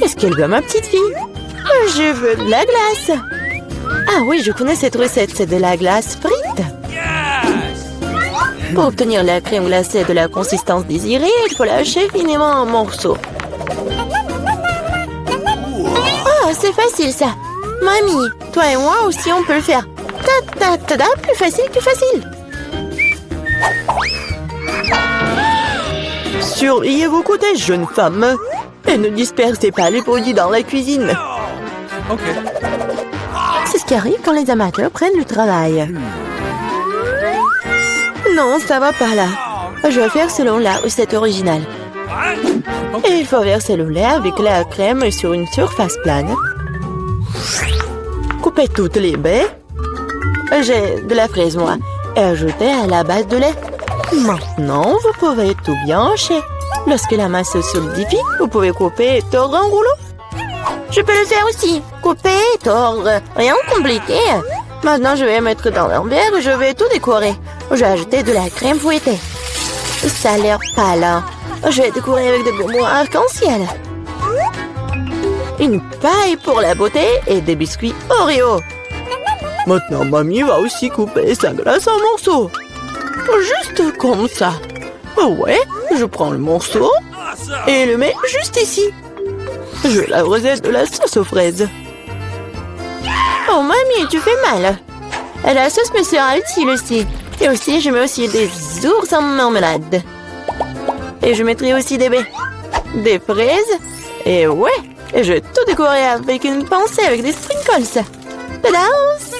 Qu'est-ce qu'elle veut, ma petite fille? Je veux de la glace. Ah oui, je connais cette recette. C'est de la glace frite. Pour obtenir la crème glacée de la consistance désirée, il faut la hacher finement en morceaux. Ah, c'est facile ça. Mamie, toi et moi aussi, on peut le faire. Ta-ta-ta-ta, plus facile, plus facile. Surveillez vos côtés, jeunes femmes. Et ne dispersez pas les produits dans la cuisine. Ok. C'est ce qui arrive quand les amateurs prennent du travail. Non, ça va pas là. Je vais faire selon la recette originale. Et il faut verser le lait avec la crème sur une surface plane. Coupez toutes les baies. J'ai de la fraise, moi. Et ajoutez à la base de lait. Maintenant, vous pouvez tout bien hacher. Lorsque la masse se solidifie, vous pouvez couper et tordre en rouleau. Je peux le faire aussi. Couper et tordre. Rien de compliqué. Maintenant, je vais mettre dans un verre et je vais tout décorer. J'ai ajouté de la crème fouettée. Ça a l'air pâle. Hein? Je vais décorer avec des bonbons arc-en-ciel. Une paille pour la beauté et des biscuits Oreo. Maintenant, mamie va aussi couper sa glace en morceaux. Juste comme ça. Ouais, je prends le morceau et le mets juste ici. Je vais la recette de la sauce aux fraises. Oh, mamie, tu fais mal. Et la sauce me sera utile aussi. Et aussi, je mets aussi des ours en marmelade. Et je mettrai aussi des baies. Des fraises. Et ouais, et je vais tout décorer avec une pincée avec des sprinkles. Tada,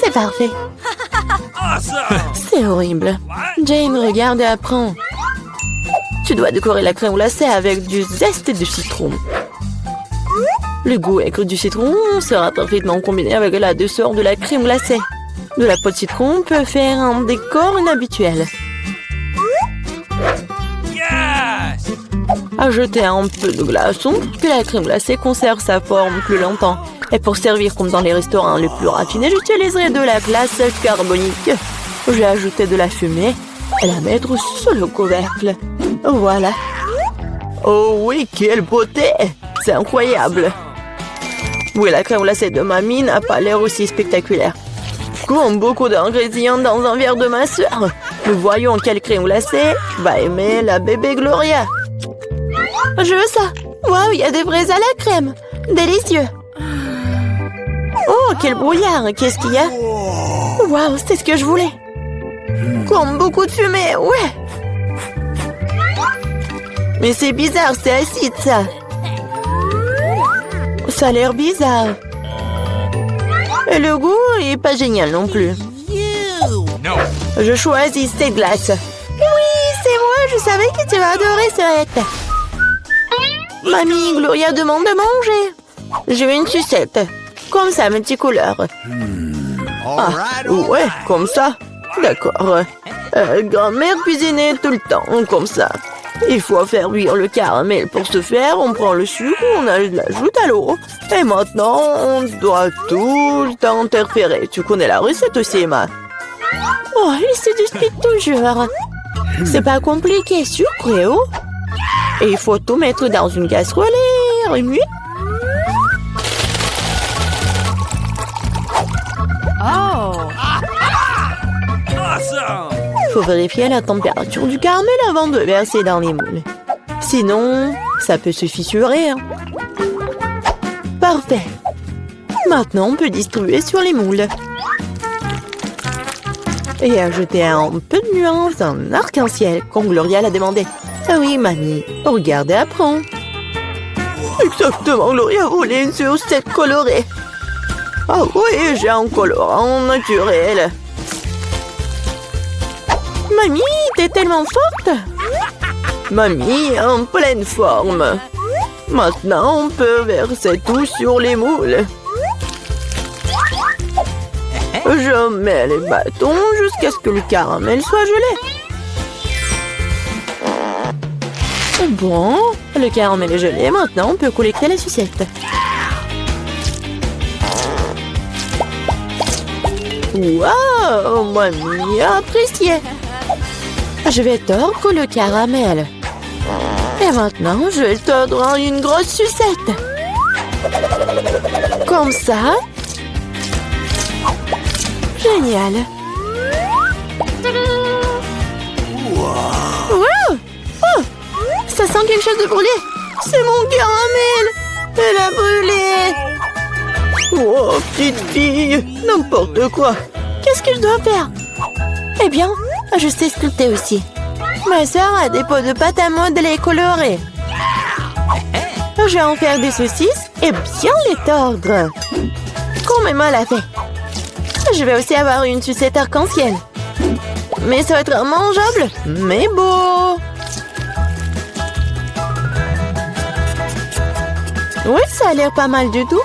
c'est parfait. C'est horrible. Jane, regarde et apprends. Tu dois décorer la crème glacée avec du zeste de citron. Le goût aigre du citron sera parfaitement combiné avec la douceur de la crème glacée. De la peau de citron peut faire un décor inhabituel. Ajoutez un peu de glaçon pour que la crème glacée conserve sa forme plus longtemps. Et pour servir comme dans les restaurants les plus raffinés, j'utiliserai de la glace carbonique. J'ai ajouté de la fumée et la mettre sur le couvercle. Voilà. Oh oui, quelle beauté! C'est incroyable. Oui, la crème glacée de mamie n'a pas l'air aussi spectaculaire. Comme beaucoup d'ingrédients dans un verre de ma sœur. Nous voyons quelle crème glacée va aimer la bébé Gloria. Je veux ça. Waouh, il y a des fraises à la crème. Délicieux. Oh, quel brouillard. Qu'est-ce qu'il y a? Waouh, c'est ce que je voulais. Comme beaucoup de fumée, ouais. Mais c'est bizarre, c'est acide, ça. Ça a l'air bizarre. Et le goût est pas génial non plus. Je choisis cette glace. Oui, c'est moi, je savais que tu vas adorer ce recette. Mamie, Gloria demande de manger. Je veux une sucette. Comme ça, mes petites couleurs. Ah, ouais, comme ça. D'accord. Grand-mère cuisinait tout le temps, comme ça. Il faut faire bouillir le caramel. Pour ce faire, on prend le sucre, on l'ajoute à l'eau. Et maintenant, on doit tout le temps interférer. Tu connais la recette aussi, Emma? Oh, il se dispute toujours. C'est pas compliqué, sucre et eau. Et il faut tout mettre dans une casserole et remuer. Oh! Il faut vérifier la température du caramel avant de verser dans les moules. Sinon, ça peut se fissurer. Hein. Parfait. Maintenant, on peut distribuer sur les moules. Et ajouter un peu de nuance en arc-en-ciel, comme Gloria l'a demandé. Ah oui, mamie, regarde et apprends. Exactement, Gloria voulait une sucette colorée. Ah oui, j'ai un colorant naturel. Mamie, t'es tellement forte. Mamie, en pleine forme. Maintenant, on peut verser tout sur les moules. Je mets les bâtons jusqu'à ce que le caramel soit gelé. Bon, le caramel est gelé. Maintenant, on peut collecter la sucette. Waouh, mamie a apprécié. Je vais tordre le caramel. Et maintenant, je vais le tordre en une grosse sucette. Comme ça. Génial. Wow. Oh, ça sent quelque chose de brûlé. C'est mon caramel. Elle a brûlé. Oh, petite fille. N'importe quoi. Qu'est-ce que je dois faire? Eh bien, je sais sculpter aussi. Ma sœur a des pots de pâte à modeler colorés. Je vais en faire des saucisses et bien les tordre. Comme Emma l'a fait. Je vais aussi avoir une sucette arc-en-ciel. Mais ça va être mangeable, mais beau. Oui, ça a l'air pas mal du tout.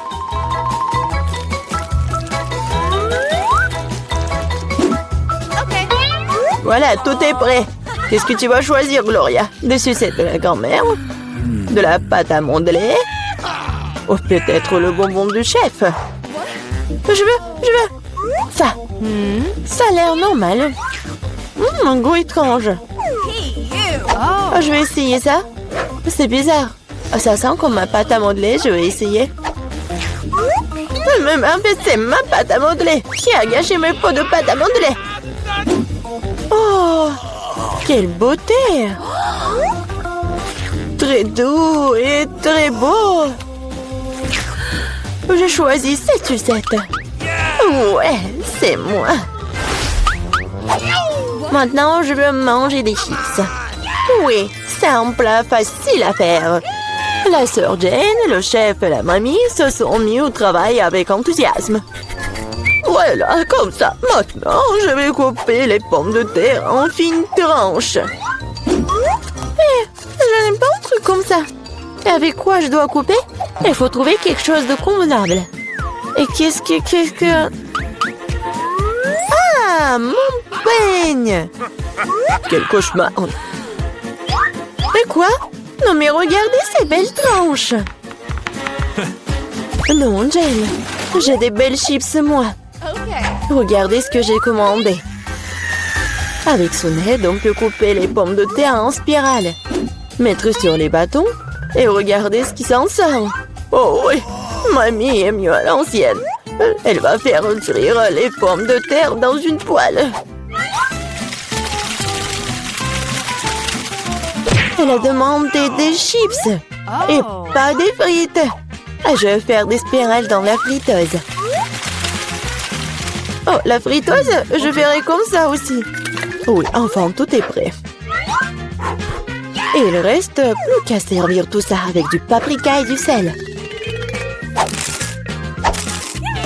Voilà, tout est prêt. Qu'est-ce que tu vas choisir, Gloria? Des sucettes de la grand-mère? De la pâte à modeler? Ou peut-être le bonbon du chef? Je veux. Ça. Ça a l'air normal. Un goût étrange. Oh, je vais essayer ça. C'est bizarre. Ça sent comme ma pâte à modeler. Je vais essayer. Mais en fait, c'est ma pâte à modeler. Qui a gâché mes pots de pâte à modeler? Oh, quelle beauté! Très doux et très beau. Je choisis cette sucette. Ouais, c'est moi. Maintenant, je veux manger des chips. Oui, c'est un plat facile à faire. La sœur Jane, le chef et la mamie se sont mis au travail avec enthousiasme. Voilà, comme ça. Maintenant, je vais couper les pommes de terre en fines tranches. Je n'aime pas un truc comme ça. Et avec quoi je dois couper? Il faut trouver quelque chose de convenable. Et qu'est-ce que... Ah, mon peigne! Quel cauchemar! Et quoi? Non mais regardez ces belles tranches! Non, Jane, j'ai des belles chips, moi. Regardez ce que j'ai commandé. Avec son aide, on peut couper les pommes de terre en spirale, mettre sur les bâtons et regardez ce qui s'en sort. Oh oui, mamie est mieux à l'ancienne. Elle va faire cuire les pommes de terre dans une poêle. Elle a demandé des chips et pas des frites. Je vais faire des spirales dans la friteuse. Oh, la friteuse, je ferai comme ça aussi. Oui, enfin, tout est prêt. Et il reste plus qu'à servir tout ça avec du paprika et du sel.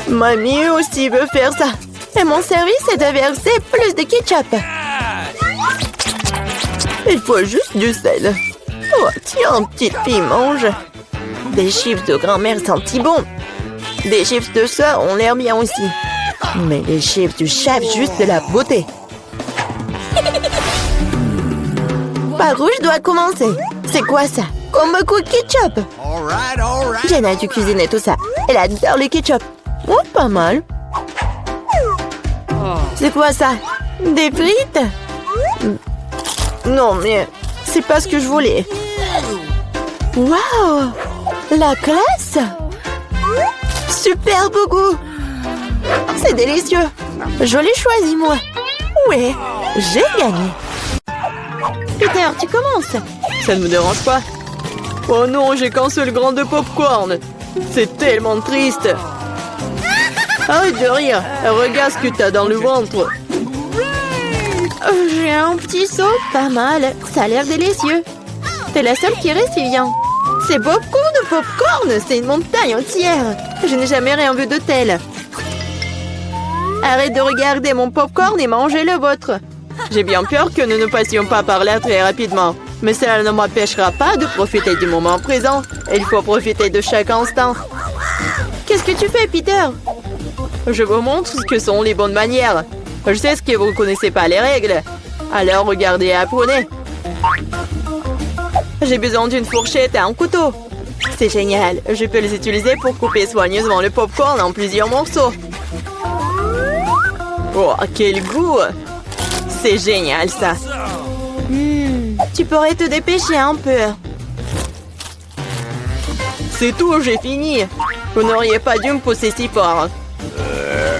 Mamie aussi veut faire ça. Et mon service est de verser plus de ketchup. Il faut juste du sel. Oh, tiens, petite fille, mange. Des chips de grand-mère sentent si bon. Des chips de soeur ont l'air bien aussi. Mais les chips du chef, juste de la beauté. Par où je dois commencer? C'est quoi ça? Comme beaucoup de ketchup. Jenna a dû cuisiner tout ça. Elle adore le ketchup. Oh, pas mal. C'est quoi ça? Des frites? Non, mais c'est pas ce que je voulais. Waouh! La classe! Super beau goût! C'est délicieux! Je l'ai choisi, moi! Ouais, j'ai gagné! Peter, tu commences! Ça ne me dérange pas! Oh non, j'ai qu'un seul grain de popcorn! C'est tellement triste! Arrête de rire! Regarde ce que t'as dans le ventre! J'ai un petit seau, pas mal! Ça a l'air délicieux! T'es la seule qui reste, Vivian! C'est beaucoup de popcorn! C'est une montagne entière! Je n'ai jamais rien vu de tel! Arrête de regarder mon popcorn et mangez le vôtre! J'ai bien peur que nous ne passions pas par là très rapidement. Mais cela ne m'empêchera pas de profiter du moment présent. Il faut profiter de chaque instant. Qu'est-ce que tu fais, Peter? Je vous montre ce que sont les bonnes manières. Je sais que vous ne connaissez pas les règles. Alors regardez et apprenez. J'ai besoin d'une fourchette et un couteau. C'est génial. Je peux les utiliser pour couper soigneusement le popcorn en plusieurs morceaux. Oh, quel goût! C'est génial, ça. Tu pourrais te dépêcher un peu. C'est tout, j'ai fini. Vous n'auriez pas dû me pousser si fort.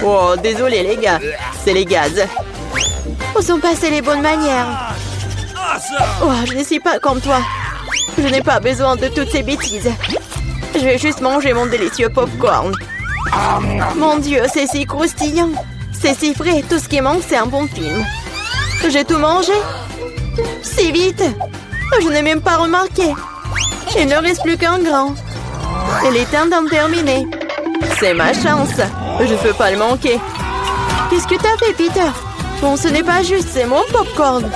Oh, désolé les gars. C'est les gaz. Où sont passées les bonnes manières? Oh, je ne suis pas comme toi. Je n'ai pas besoin de toutes ces bêtises. Je vais juste manger mon délicieux popcorn. Mon Dieu, c'est si croustillant. C'est si frais. Tout ce qui manque, c'est un bon film. J'ai tout mangé. Si vite. Je n'ai même pas remarqué. Il ne reste plus qu'un grain. Il est temps d'en terminer. C'est ma chance. Je ne peux pas le manquer. Qu'est-ce que t'as fait, Peter? Bon, ce n'est pas juste, c'est mon popcorn.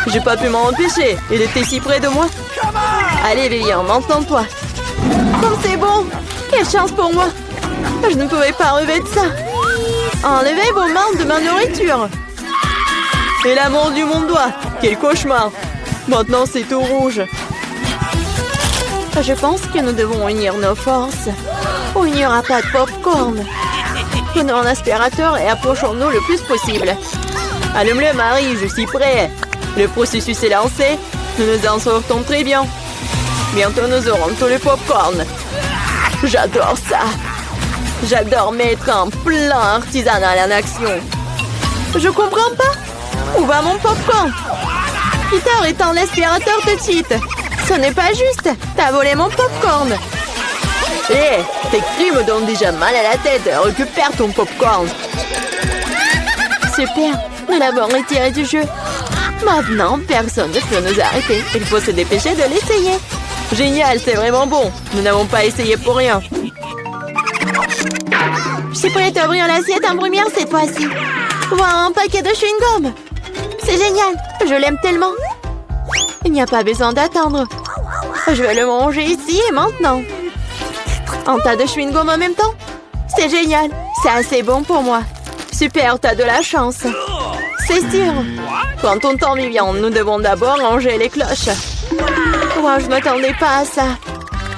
J'ai pas pu m'en empêcher. Il était si près de moi. Allez, Vivian, maintenant-toi. Comme c'est bon. Quelle chance pour moi. Je ne pouvais pas relever de ça. Enlevez vos mains de ma nourriture. Et l'amour du mon doigt. Quel cauchemar. Maintenant, c'est tout rouge. Je pense que nous devons unir nos forces. Ou il n'y aura pas de popcorn. Prenons un aspirateur et approchons-nous le plus possible. Allume-le, Marie, je suis prêt. Le processus est lancé. Nous nous en sortons très bien. Bientôt, nous aurons tout le popcorn. J'adore ça. J'adore mettre un plan artisanal en action. Je comprends pas. Où va mon popcorn? Peter, éteins l'aspirateur tout de suite. Ce n'est pas juste. T'as volé mon popcorn. Hé, tes cris me donnent déjà mal à la tête. Récupère ton popcorn. Super. Nous l'avons retiré du jeu. Maintenant, personne ne peut nous arrêter. Il faut se dépêcher de l'essayer. Génial, c'est vraiment bon. Nous n'avons pas essayé pour rien. Je suis prête à ouvrir l'assiette en première cette fois-ci. Voilà un paquet de chewing-gum. C'est génial. Je l'aime tellement. Il n'y a pas besoin d'attendre. Je vais le manger ici et maintenant. Un tas de chewing-gum en même temps? C'est génial. C'est assez bon pour moi. Super, t'as de la chance. C'est sûr. Quand on t'en Vivian, nous devons d'abord ranger les cloches. Wow, je m'attendais pas à ça.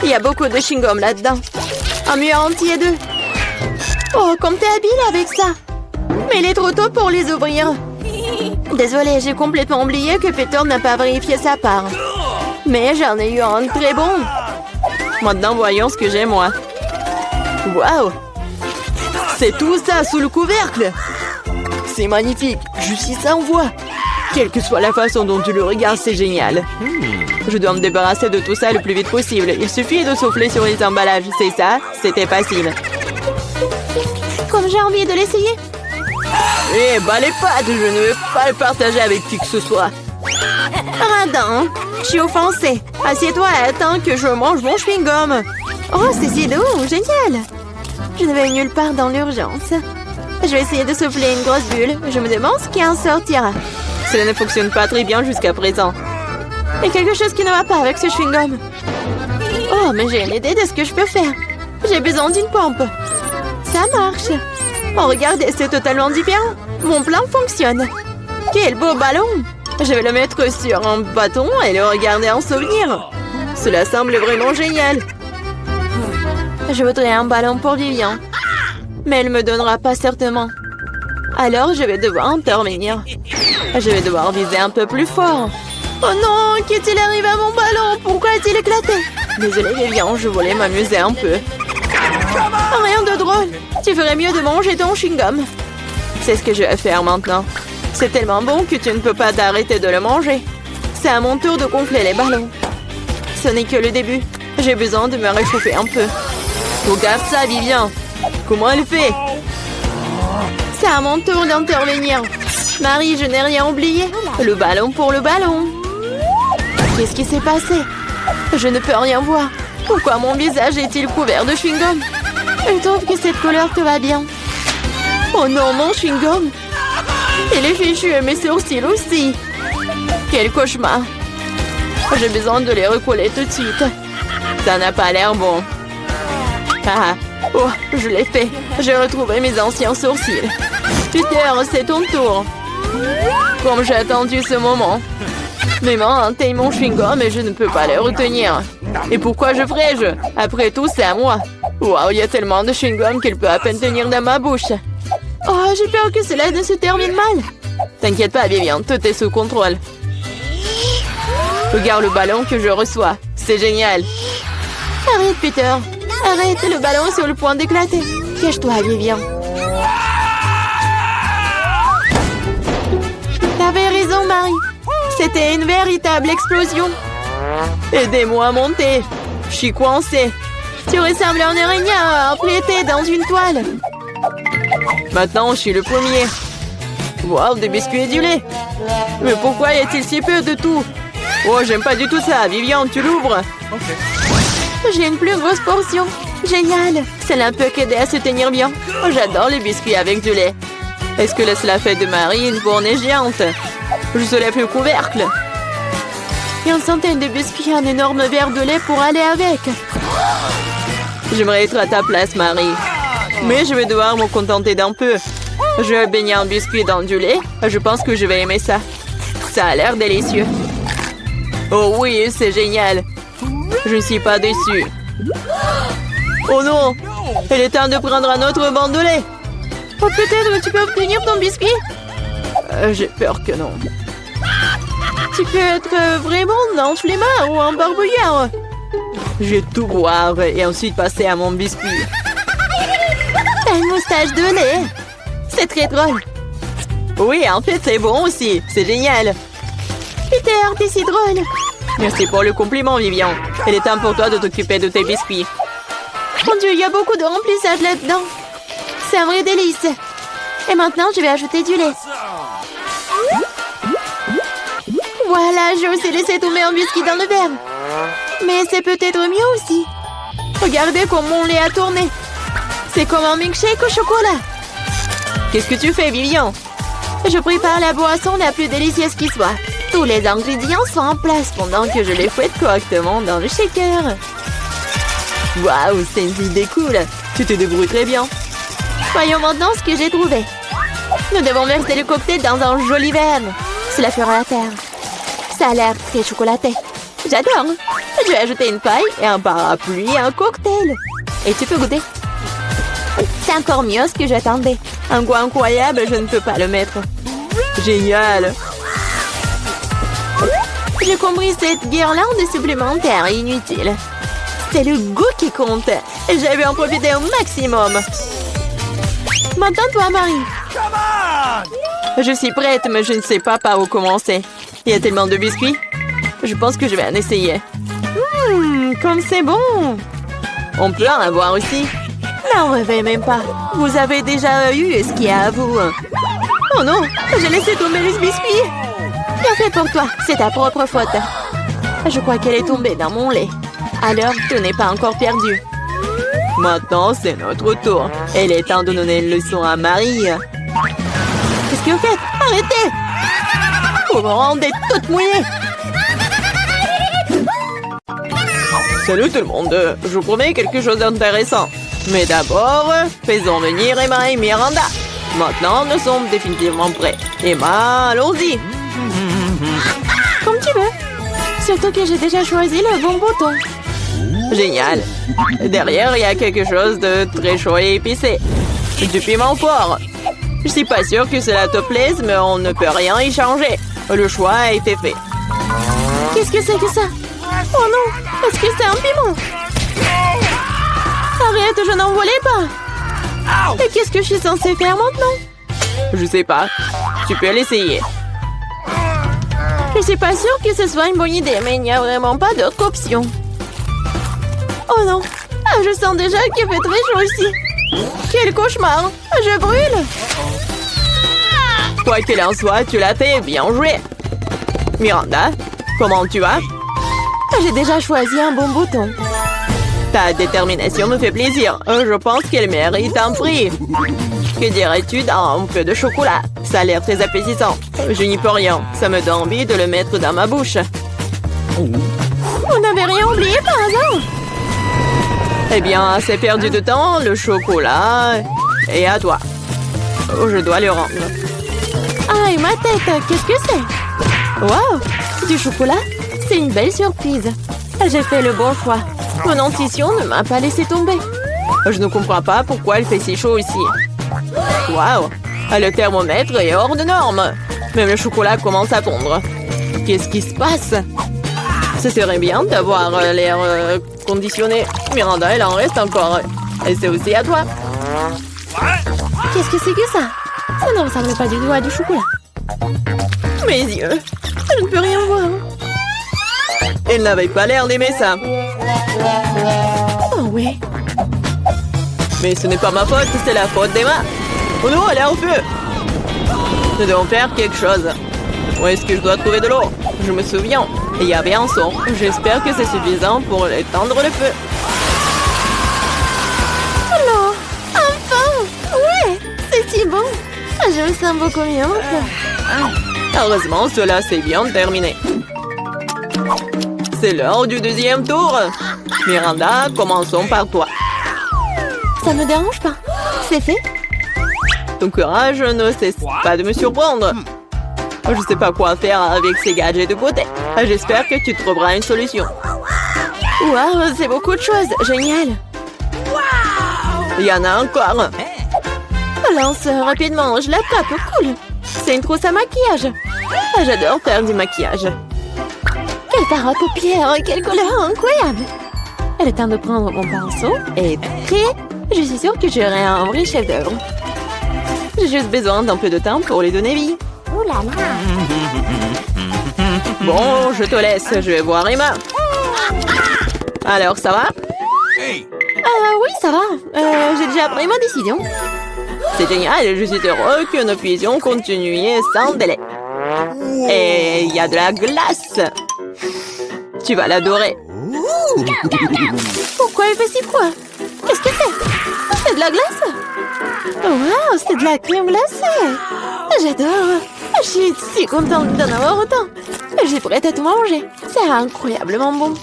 Il y a beaucoup de chewing-gum là-dedans. Un mur entier d'eux. Oh, comme t'es habile avec ça. Mais il est trop tôt pour les ouvrir. Désolée, j'ai complètement oublié que Peter n'a pas vérifié sa part. Mais j'en ai eu un très bon. Maintenant, voyons ce que j'ai, moi. Waouh! C'est tout ça sous le couvercle. C'est magnifique. Je suis sans voix. Quelle que soit la façon dont tu le regardes, c'est génial. Je dois me débarrasser de tout ça le plus vite possible. Il suffit de souffler sur les emballages. C'est ça, c'était facile. Comme j'ai envie de l'essayer. Eh, bah les pâtes, je ne vais pas le partager avec qui que ce soit. Radin, je suis offensée. Assieds-toi et attends que je mange mon chewing-gum. Oh, c'est si doux, génial. Je ne vais nulle part dans l'urgence. Je vais essayer de souffler une grosse bulle. Je me demande ce qui en sortira. Cela ne fonctionne pas très bien jusqu'à présent. Il y a quelque chose qui ne va pas avec ce chewing-gum. Oh, mais j'ai une idée de ce que je peux faire. J'ai besoin d'une pompe. Ça marche. Oh, regardez, c'est totalement différent. Mon plan fonctionne. Quel beau ballon. Je vais le mettre sur un bâton et le regarder en souvenir. Cela semble vraiment génial. Je voudrais un ballon pour Vivian. Mais elle ne me donnera pas certainement. Alors, je vais devoir intervenir. Je vais devoir viser un peu plus fort. Oh non, qu'est-il arrivé à mon ballon? Pourquoi a-t-il éclaté? Désolée, Vivian, je voulais m'amuser un peu. Rien de drôle. Tu ferais mieux de manger ton chewing-gum. C'est ce que je vais faire maintenant. C'est tellement bon que tu ne peux pas t'arrêter de le manger. C'est à mon tour de gonfler les ballons. Ce n'est que le début. J'ai besoin de me réchauffer un peu. Regarde ça, Vivian. Comment elle fait? C'est à mon tour d'intervenir. Marie, je n'ai rien oublié. Le ballon pour le ballon. Qu'est-ce qui s'est passé? Je ne peux rien voir. Pourquoi mon visage est-il couvert de chewing-gum? Je trouve que cette couleur te va bien. Oh non, mon chewing-gum. Il est fichu et mes sourcils aussi. Quel cauchemar. J'ai besoin de les recoller tout de suite. Ça n'a pas l'air bon. Ah, oh, je l'ai fait. J'ai retrouvé mes anciens sourcils. Peter, c'est ton tour. Comme j'ai attendu ce moment. Mes mains atteignent mon chewing-gum et je ne peux pas les retenir. Et pourquoi je ferais-je? Après tout, c'est à moi. Waouh, il y a tellement de chewing-gum qu'il peut à peine tenir dans ma bouche. Oh, j'ai peur que cela ne se termine mal. T'inquiète pas, Vivian, tout est sous contrôle. Regarde le ballon que je reçois. C'est génial. Arrête, Peter. Arrête, le ballon est sur le point d'éclater. Cache-toi, Vivian. T'avais raison, Marie. C'était une véritable explosion. Aidez-moi à monter. Je suis coincée. Tu ressembles à un araignée emplété dans une toile. Maintenant, je suis le premier. Wow, des biscuits et du lait. Mais pourquoi y a-t-il si peu de tout? Oh, j'aime pas du tout ça. Vivian, tu l'ouvres? J'ai une plus grosse portion. Génial. Cela peut qu'aider à se tenir bien. Oh, j'adore les biscuits avec du lait. Est-ce que cela fait de Marie une fournaise géante? Je soulève le couvercle. Et une centaine de biscuits et un énorme verre de lait pour aller avec. J'aimerais être à ta place, Marie. Mais je vais devoir me contenter d'un peu. Je vais baigner un biscuit dans du lait. Je pense que je vais aimer ça. Ça a l'air délicieux. Oh oui, c'est génial. Je ne suis pas déçue. Oh non! Il est temps de prendre un autre banc de lait. Oh, peut-être tu peux obtenir ton biscuit? J'ai peur que non. Tu peux être vraiment un flemmard ou un barbouillard. Je vais tout boire et ensuite passer à mon biscuit. T'as une moustache de lait. C'est très drôle. Oui, en fait, c'est bon aussi. C'est génial. Peter, t'es si drôle. Merci pour le compliment, Vivian. Il est temps pour toi de t'occuper de tes biscuits. Mon Dieu, il y a beaucoup de remplissage là-dedans. C'est un vrai délice. Et maintenant, je vais ajouter du lait. Voilà, j'ai aussi laissé tomber un biscuit dans le verre. Mais c'est peut-être mieux aussi. Regardez comment mon lait a tourné. C'est comme un milkshake au chocolat. Qu'est-ce que tu fais, Vivian? Je prépare la boisson la plus délicieuse qui soit. Tous les ingrédients sont en place pendant que je les fouette correctement dans le shaker. Waouh, c'est une idée cool. Tu te débrouilles très bien. Voyons maintenant ce que j'ai trouvé. Nous devons verser le cocktail dans un joli verre. Cela fera l'affaire. Ça a l'air très chocolaté. J'adore. Je vais ajouter une paille et un parapluie et un cocktail. Et tu peux goûter. C'est encore mieux ce que j'attendais. Un goût incroyable, je ne peux pas le mettre. Génial. J'ai compris cette guirlande supplémentaire inutile. C'est le goût qui compte. Et je vais en profiter au maximum. Maintenant, toi, Marie. Je suis prête, mais je ne sais pas par où commencer. Il y a tellement de biscuits. Je pense que je vais en essayer. Comme c'est bon. On peut en avoir aussi. N'en rêvez même pas. Vous avez déjà eu ce qu'il y a à vous. Oh non, j'ai laissé tomber les biscuits. Bien fait pour toi, c'est ta propre faute. Je crois qu'elle est tombée dans mon lait. Alors, tout n'est pas encore perdu. Maintenant, c'est notre tour. Il est temps de donner une leçon à Marie. Qu'est-ce que vous faites? Arrêtez! Vous me rendez toute mouillée. Salut tout le monde, je vous promets quelque chose d'intéressant. Mais d'abord, faisons venir Emma et Miranda. Maintenant, nous sommes définitivement prêts. Emma, allons-y. Comme tu veux. Surtout que j'ai déjà choisi le bon bouton. Génial. Derrière, il y a quelque chose de très chaud et épicé. Du piment fort. Je suis pas sûre que cela te plaise, mais on ne peut rien y changer. Le choix a été fait. Qu'est-ce que c'est que ça? Oh non, est-ce que c'est un piment? Arrête, je n'en voulais pas. Et qu'est-ce que je suis censée faire maintenant? Je sais pas. Tu peux l'essayer. Je suis pas sûre que ce soit une bonne idée, mais il n'y a vraiment pas d'autre option. Oh non, je sens déjà qu'il fait très chaud ici. Quel cauchemar, je brûle. Quoi qu'il en soit, tu l'as fait, bien joué. Miranda, comment tu vas? J'ai déjà choisi un bon bouton. Ta détermination me fait plaisir. Je pense qu'elle mérite un prix. Que dirais-tu d'un peu de chocolat? Ça a l'air très appétissant. Je n'y peux rien. Ça me donne envie de le mettre dans ma bouche. On n'avait rien oublié par hasard? Eh bien, c'est perdu de temps. Le chocolat est à toi. Oh, je dois le rendre. Ah, et ma tête, qu'est-ce que c'est? Wow, du chocolat? C'est une belle surprise. J'ai fait le bon choix. Mon intuition ne m'a pas laissé tomber. Je ne comprends pas pourquoi il fait si chaud ici. Waouh, le thermomètre est hors de norme. Même le chocolat commence à fondre. Qu'est-ce qui se passe? Ce serait bien d'avoir l'air conditionné. Miranda, il en reste encore. Et c'est aussi à toi. Qu'est-ce que c'est que ça? Ça ne ressemble pas du tout à du chocolat. Mes yeux, je ne peux rien voir. Elle n'avait pas l'air d'aimer ça. Oh oui. Mais ce n'est pas ma faute, c'est la faute d'Emma. Oh non, elle est en feu. Nous devons faire quelque chose. Où est-ce que je dois trouver de l'eau? Je me souviens, il y avait un son. J'espère que c'est suffisant pour éteindre le feu. Alors, enfin! Ouais, c'est si bon. Je me sens beaucoup mieux. Heureusement, cela s'est bien terminé. C'est l'heure du deuxième tour. Miranda, commençons par toi. Ça me dérange pas. C'est fait. Ton courage ne cesse pas de me surprendre. Je ne sais pas quoi faire avec ces gadgets de beauté. J'espère que tu trouveras une solution. Waouh, c'est beaucoup de choses. Génial. Il y en a encore. Lance rapidement, je l'attrape. Cool. C'est une trousse à maquillage. J'adore faire du maquillage. Quel fard à paupières, quelle couleur incroyable. Elle est temps de prendre mon pinceau et prêt. Je suis sûre que j'aurai un vrai chef-d'œuvre. J'ai juste besoin d'un peu de temps pour les donner vie. Oh là là. Bon, je te laisse, je vais voir Emma. Alors, ça va? Oui, ça va. J'ai déjà pris ma décision. C'est génial, je suis heureux que nous puissions continuer sans délai. Et il y a de la glace. Tu vas l'adorer. Pourquoi il fait si froid? Qu'est-ce que c'est? C'est de la glace? Wow, c'est de la crème glacée. J'adore. Je suis si contente d'en avoir autant. Je suis prête à tout manger. C'est incroyablement bon.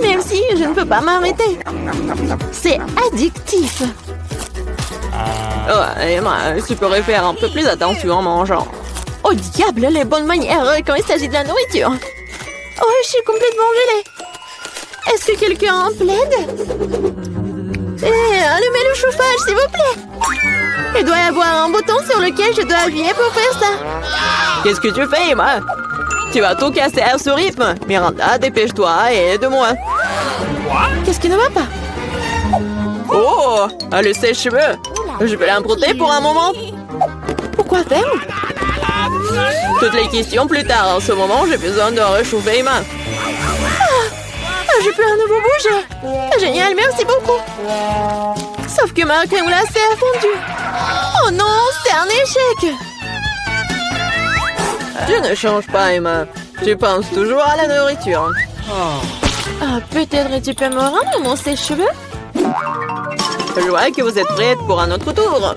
Même si je ne peux pas m'arrêter. C'est addictif. Oh, Emma, tu pourrais faire un peu plus attention en mangeant. Oh diable, les bonnes manières quand il s'agit de la nourriture. Oh, je suis complètement gelée. Est-ce que quelqu'un plaide? Allumez le chauffage, s'il vous plaît. Il doit y avoir un bouton sur lequel je dois appuyer pour faire ça. Qu'est-ce que tu fais, Emma? Tu vas tout casser à ce rythme. Miranda, dépêche-toi et aide-moi. Qu'est-ce qui ne va pas? Oh, le sèche-cheveux. Je vais l'emprunter pour un moment. Pourquoi faire? Toutes les questions plus tard. En ce moment, j'ai besoin de réchauffer Emma. Je peux à nouveau bouger. Génial, merci beaucoup. Sauf que ma crème glacée a fondu. Oh non, c'est un échec. Tu ne changes pas, Emma. Tu penses toujours à la nourriture. Peut-être tu peux me rendre mon sèche-cheveux? Je vois que vous êtes prête pour un autre tour.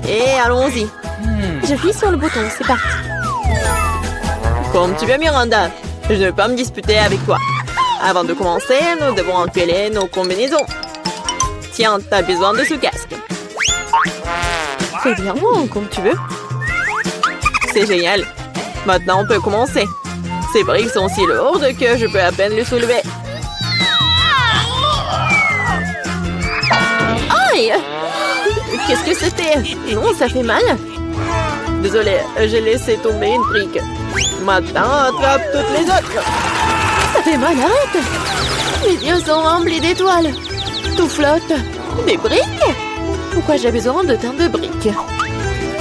Et allons-y. J'appuie sur le bouton, c'est parti. Comme tu veux, Miranda. Je ne vais pas me disputer avec toi. Avant de commencer, nous devons enfiler nos combinaisons. Tiens, t'as besoin de ce casque. C'est bien, comme tu veux. C'est génial. Maintenant, on peut commencer. Ces briques sont si lourdes que je peux à peine les soulever. Aïe! Qu'est-ce que c'était? Non, ça fait mal. Désolée, j'ai laissé tomber une brique. Maintenant, attrape toutes les autres. Ça fait mal, arrête! Mes yeux sont remplis d'étoiles. Tout flotte. Des briques? Pourquoi j'ai besoin de tant de briques?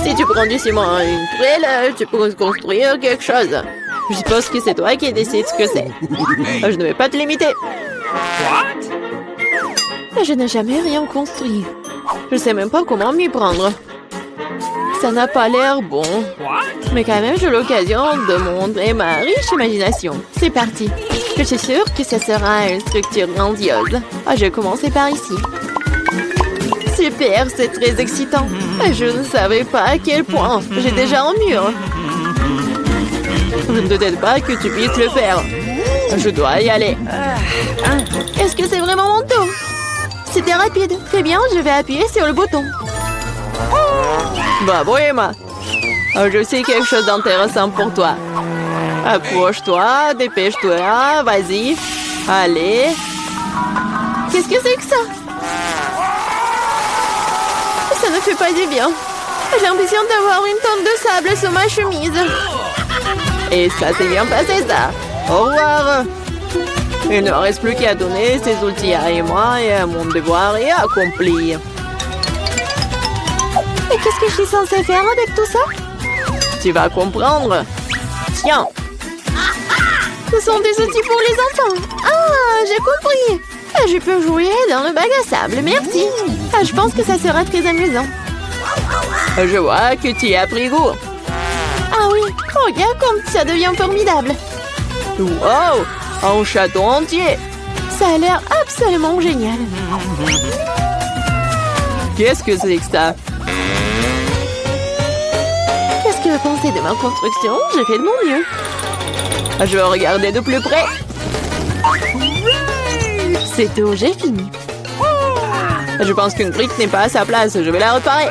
Si tu prends du ciment et une tuile, tu pourrais construire quelque chose. Je suppose que c'est toi qui décides ce que c'est. Je ne vais pas te limiter. Je n'ai jamais rien construit. Je sais même pas comment m'y prendre. Ça n'a pas l'air bon. Mais quand même, j'ai l'occasion de montrer ma riche imagination. C'est parti. Je suis sûre que ça sera une structure grandiose. Je vais commencer par ici. Super, c'est très excitant. Je ne savais pas à quel point. J'ai déjà un mur. Je ne doute pas que tu puisses le faire. Je dois y aller. Est-ce que c'est vraiment mon tour? C'était rapide. Très bien, je vais appuyer sur le bouton. Bravo, Emma. Je sais quelque chose d'intéressant pour toi. Approche-toi, dépêche-toi, vas-y. Allez. Qu'est-ce que c'est que ça? Ça ne fait pas du bien. J'ai l'impression d'avoir une tonne de sable sur ma chemise. Et ça s'est bien passé, ça. Au revoir. Il ne reste plus qu'à donner ces outils à Emma et mon devoir est accompli. Et qu'est-ce que je suis censée faire avec tout ça? Tu vas comprendre. Tiens, Ce sont des outils pour les enfants. Ah, j'ai compris. Je peux jouer dans le bac à sable, merci. Je pense que ça sera très amusant. je vois que tu y as pris goût. Ah oui, regarde comme ça devient formidable. Wow, un château entier. Ça a l'air absolument génial. Qu'est-ce que c'est que ça? Qu'est-ce que vous pensez de ma construction? J'ai fait de mon mieux. Je vais regarder de plus près. C'est tout, j'ai fini. Je pense qu'une brique n'est pas à sa place. Je vais la réparer.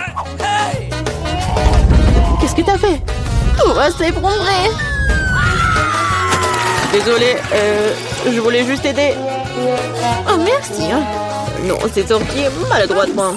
Qu'est-ce que t'as fait? Tout va s'effondrer. Désolée, je voulais juste aider. Oh, merci. Non, c'est sorti maladroitement.